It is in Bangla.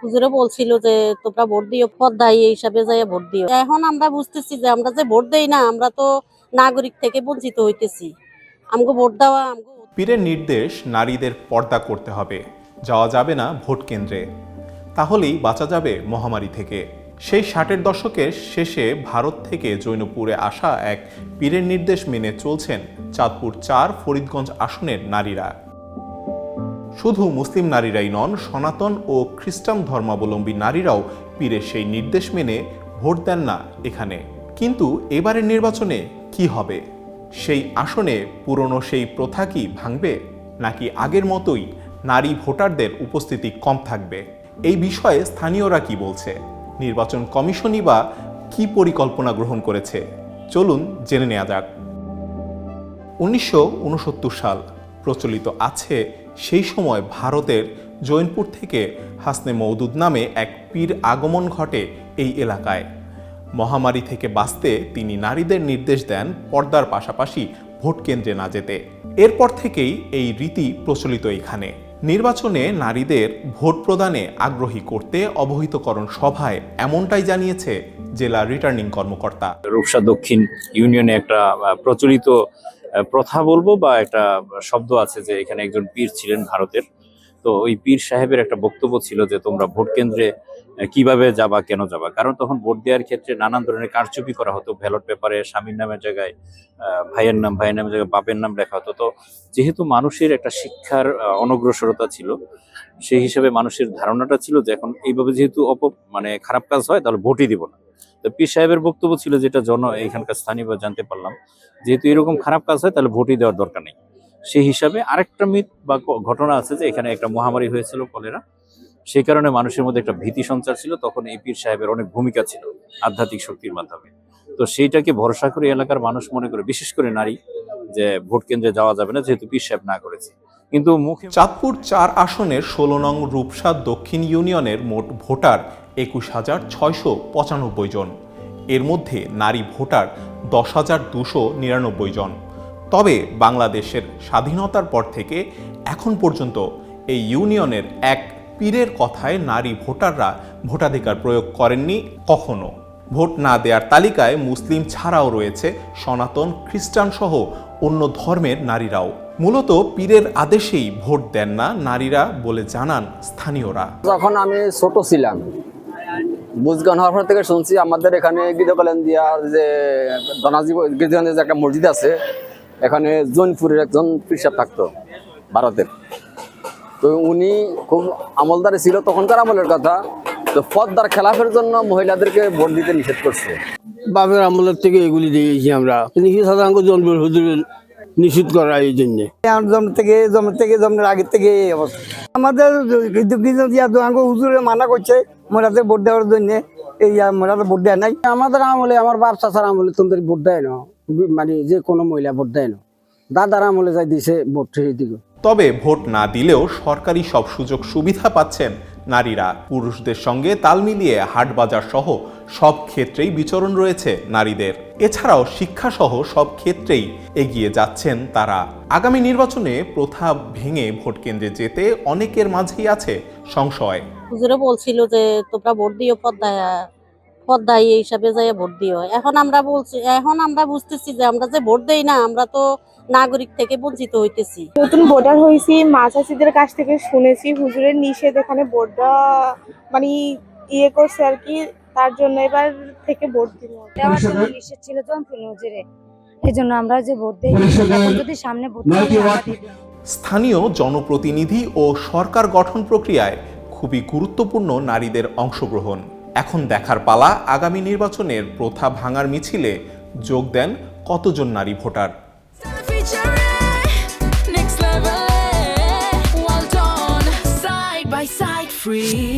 হুজুরে বলছিল যে তোমরা ভোট দিও, পদ্মায় এই হিসাবে যাই ভোট দিও। এখন আমরা বুঝতেছি যে আমরা যে ভোট দেই না, আমরা তো নাগরিক থেকে বঞ্চিত হইতেছি। আমগো ভোট দেওয়া পীরের নির্দেশ নারীদের পর্দা করতে হবে, যাওয়া যাবে না ভোট কেন্দ্রে, তাহলেই বাঁচা যাবে মহামারী থেকে। সেই 60-এর দশকের শেষে ভারত থেকে জৈনপুরে আসা এক পীরের নির্দেশ মেনে চলছেন চাঁদপুর 4 ফরিদগঞ্জ আসনের নারীরা। শুধু মুসলিম নারীরাই নন, সনাতন ও খ্রিস্টান ধর্মাবলম্বী নারীরাও পীরের সেই নির্দেশ মেনে ভোট দেন না এখানে। কিন্তু এবারের নির্বাচনে কি হবে? সেই আসনে পুরনো সেই প্রথা কি ভাঙবে, নাকি আগের মতোই নারী ভোটারদের উপস্থিতি কম থাকবে? এই বিষয়ে স্থানীয়রা কি বলছে? নির্বাচন কমিশনই বা কি পরিকল্পনা গ্রহণ করেছে? চলুন জেনে নেওয়া যাক। 1969 সাল প্রচলিত আছে। সেই সময় ভারতের জৈনপুর থেকে হাসনে মওদুদ নামে এক পীর আগমন ঘটে এই এলাকায়। মহামারী থেকে বাঁচতে তিনি নারীদের নির্দেশ দেন পর্দার পাশাপাশি ভোট কেন্দ্রে না যেতে। এরপর থেকেই এই রীতি প্রচলিত এখানে। নির্বাচনে নারীদের ভোট প্রদানে আগ্রহী করতে অবহিতকরণ সভায় এমনটাই জানিয়েছে জেলা রিটার্নিং কর্মকর্তা। রূপসা দক্ষিণ ইউনিয়নে একটা প্রচলিত প্রথা বলবো বা একটা শব্দ আছে যে এখানে একজন পীর ছিলেন ভারতের। তো ওই পীর সাহেবের একটা বক্তব্য ছিল যে তোমরা ভোট কেন্দ্রে কিভাবে যাবা, কেন যাবা। কারণ তখন ভোট দেওয়ার ক্ষেত্রে নানান ধরনের কারচুপি করা হতো। ব্যালট পেপারে স্বামীর নামের জায়গায় ভাইয়ের নামের জায়গায় বাপের নাম লেখা হতো। তো যেহেতু মানুষের একটা শিক্ষার অনগ্রসরতা ছিল, সেই হিসেবে মানুষের ধারণাটা ছিল যে এখন এইভাবে যেহেতু খারাপ কাজ হয় তাহলে ভোটই দিব না। তো পীর সাহেবের বক্তব্য ছিল, যেটা এখানকার স্থানীয় জানতে পারলাম, যেহেতু এরকম খারাপ কাজ হয় তাহলে ভোটই দেওয়ার দরকার নেই। সেই হিসাবে আরেকটা মিথ বা ঘটনা আছে যে এখানে একটা মহামারী হয়েছিল, কলেরা। সেই কারণে মানুষের মধ্যে একটা ভীতি সঞ্চার ছিল। তখন এই পীর সাহেবের অনেক ভূমিকা ছিল আধ্যাত্মিক শক্তির মাধ্যমে। তো সেইটাকে ভরসা করে এলাকার মানুষ মনে করে, বিশেষ করে নারী, যে ভোট কেন্দ্রে যাওয়া যাবে না যেহেতু পীর সাহেব না করেছে। কিন্তু চাঁদপুর 4 আসনের 16 নং রূপসা দক্ষিণ ইউনিয়নের মোট ভোটার 21,695 জন। এর মধ্যে নারী ভোটার 10,299 জন। তবে বাংলাদেশের স্বাধীনতার পর থেকে এখন পর্যন্ত এই ইউনিয়নের এক পীরের কথায় নারী ভোটাররা ভোটাধিকার প্রয়োগ করেননি কখনো। ভোট না দেওয়ার তালিকায় মুসলিম ছাড়াও রয়েছে সনাতন, খ্রিস্টান সহ অন্য ধর্মের নারীরাও। মূলত পীরের আদেশেই ভোট দেন না নারীরা বলে জানান স্থানীয়রা। যখন আমি ছোট ছিলাম, বুঝগান হওয়ার পর থেকে শুনছি আমাদের এখানে গিদকালেন্দিয়া যে ধনাজি যে একটা মসজিদ আছে, এখানে জৈনপুরের একজন পীর সাহেব থাকতো ভারতের। তো উনি খুব আমলদারি ছিল তখনকার আমলের কথা। তো পদ্মার খেলাফের জন্য মহিলাদেরকে ভোট দিতে নিষেধ করছে। বাপের আমলের থেকে এগুলি দিয়েছি আমরা, হুজুরের নিষিদ্ধ করা এই জন্য। জন্মের আগের থেকে এই অবস্থা আমাদের হুজুরে মানা করছে মোরাতে ভোট দেওয়ার জন্য। এই মোরাতে ভোট দেয় নাই। আমাদের আমলে, আমার বাপ চাচার আমলে তোমাদের ভোট দেয় না, মানে যে কোনো মহিলা ভোট দেয় না। দাদার আমলে যাই দিছে ভোট দিকে। তবে ভোট না দিলেও সরকারি সব সুযোগ সুবিধা পাচ্ছেন নারীরা। পুরুষদের সঙ্গে তাল মিলিয়ে হাট বাজার সহ সব ক্ষেত্রেই বিচরণ রয়েছে নারীদের। এছাড়াও শিক্ষা সহ সব ক্ষেত্রেই এগিয়ে যাচ্ছেন তারা। আগামী নির্বাচনে প্রথা ভেঙে ভোট কেন্দ্রে যেতে অনেকের মাঝেই আছে সংশয়। হুজুরে বলছিল যে তোমরা ভোট দিও, পদ্মায় এই হিসাবে যাই ভোট দিও। এখন আমরা বুঝতেছি যে আমরা যে ভোট দেই না, আমরা তো নাগরিক থেকে বঞ্চিত হইতেছি। নতুন ভোটার হয়েছি, মাঝাসিদের কাছ থেকে শুনেছি হুজুরের নিষেধ এখানে ভোটটা ইয়ে করছে আর কি, তার জন্য এবার থেকে ভোট দিব। নিষেধ ছিল জনপ্রিয় হুজুরে, এই জন্য আমরা যে ভোট দিই, যদি সামনে ভোট স্থানীয় জনপ্রতিনিধি ও সরকার গঠন প্রক্রিয়ায় খুবই গুরুত্বপূর্ণ নারীদের অংশগ্রহণ। এখন দেখার পালা আগামী নির্বাচনের প্রথা ভাঙার মিছিলে যোগ দেন কতজন নারী ভোটার। Free